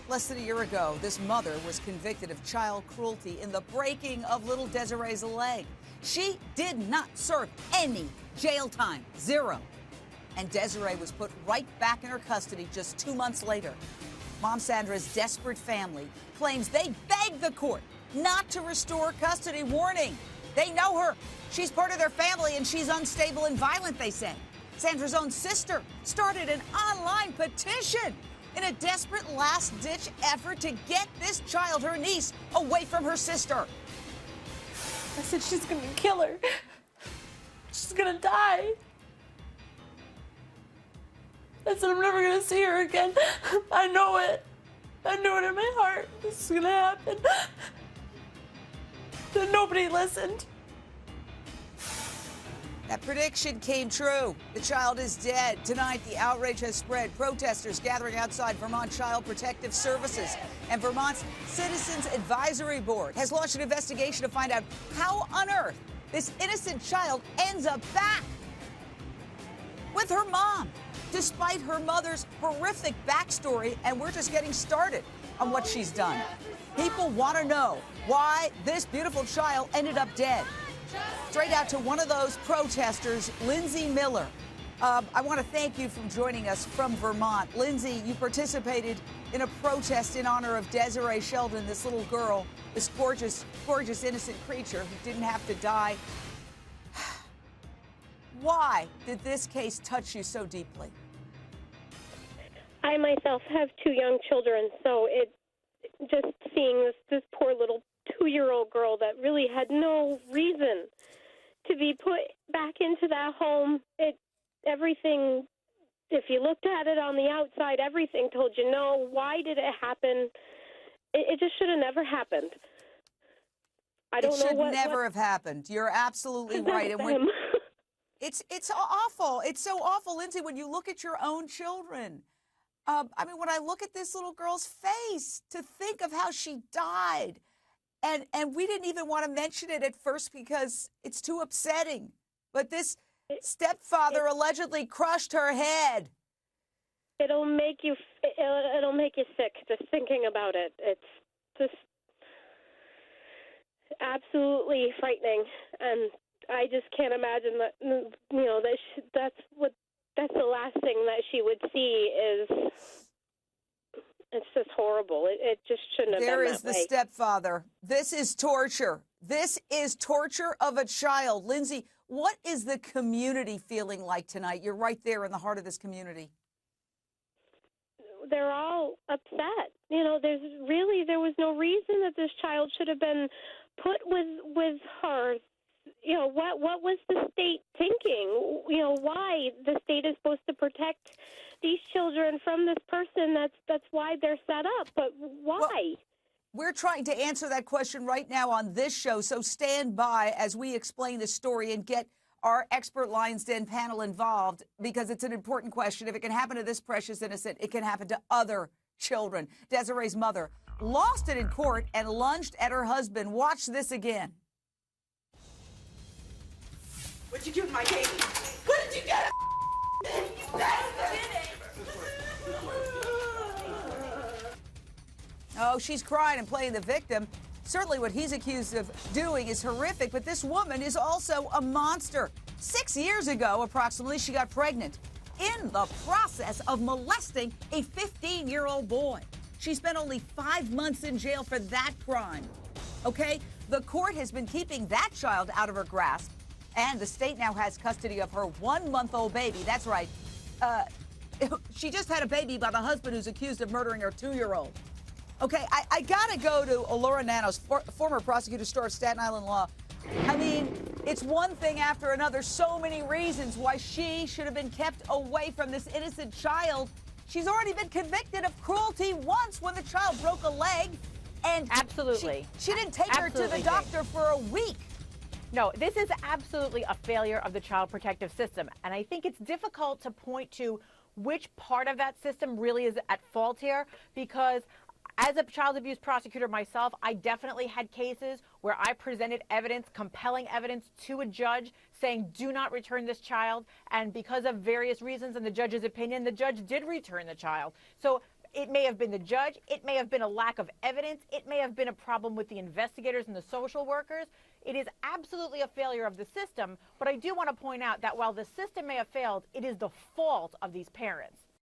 Less than a year ago, this mother was convicted of child cruelty in the breaking of little Desiree's leg. She did not serve any jail time, zero. And Desiree was put right back in her custody just 2 months later. Mom Sandra's desperate family claims they begged the court not to restore custody. Warning, they know her. She's part of their family and she's unstable and violent, they say. Sandra's own sister started an online petition in a desperate last-ditch effort to get this child, her niece, away from her sister. I said she's gonna kill her. She's gonna die. I said I'm never gonna see her again. I know it. I know it in my heart. This is gonna happen. Then nobody listened. That prediction came true. The child is dead. Tonight, the outrage has spread. Protesters gathering outside Vermont Child Protective Services. And Vermont's Citizens Advisory Board has launched an investigation to find out how on earth this innocent child ends up back with her mom, despite her mother's horrific backstory. And we're just getting started on what she's done. People want to know why this beautiful child ended up dead. Straight out to one of those protesters, Lindsay Miller. I want to thank you for joining us from Vermont. Lindsay, you participated in a protest in honor of Desiree Sheldon, this little girl, this gorgeous, gorgeous, innocent creature who didn't have to die. Why did this case touch you so deeply? I myself have 2 young children, so just seeing this poor little 2-year-old girl that really had no reason to be put back into that home. Everything, if you looked at it on the outside, everything told you no. Why did it happen? It just should have never happened. I don't know what. It should never have happened. You're absolutely right. And when it's awful. It's so awful, Lindsay, when you look at your own children. I mean, when I look at this little girl's face, to think of how she died. And we didn't even want to mention it at first because it's too upsetting. But this stepfather allegedly crushed her head. It'll make you sick just thinking about it. It's just absolutely frightening, and I just can't imagine that. That's the last thing that she would see is. It's just horrible. It just shouldn't have been that way. There is the stepfather. This is torture. This is torture of a child. Lindsay, what is the community feeling like tonight? You're right there in the heart of this community. They're all upset. There was no reason that this child should have been put with her. What was the state thinking? Why the state is supposed to protect these children from this person. That's why they're set up. But why? Well, we're trying to answer that question right now on this show. So stand by as we explain the story and get our expert Lion's Den panel involved, because it's an important question. If it can happen to this precious innocent, it can happen to other children. Desiree's mother lost it in court and lunged at her husband. Watch this again. What'd you do with my baby? What did you get? You bastard! Oh, she's crying and playing the victim. Certainly what he's accused of doing is horrific, but this woman is also a monster. 6 years ago, approximately, she got pregnant in the process of molesting a 15-year-old boy. She spent only 5 months in jail for that crime. Okay? The court has been keeping that child out of her grasp, and the state now has custody of her 1-month-old baby. That's right. She just had a baby by the husband who's accused of murdering her 2-year-old. Okay, I got to go to Alora Nanos, former prosecutor star of Staten Island Law. I mean, it's one thing after another. So many reasons why she should have been kept away from this innocent child. She's already been convicted of cruelty once when the child broke a leg. And absolutely. She didn't take her to the doctor for a week. No, this is absolutely a failure of the child protective system. And I think it's difficult to point to which part of that system really is at fault here, because as a child abuse prosecutor myself, I definitely had cases where I presented evidence, compelling evidence to a judge saying, do not return this child. And because of various reasons in the judge's opinion, the judge did return the child. So It may have been the judge. It may have been a lack of evidence. It may have been a problem with the investigators and the social workers. It is absolutely a failure of the system. But I do want to point out that while the system may have failed, it is the fault of these parents.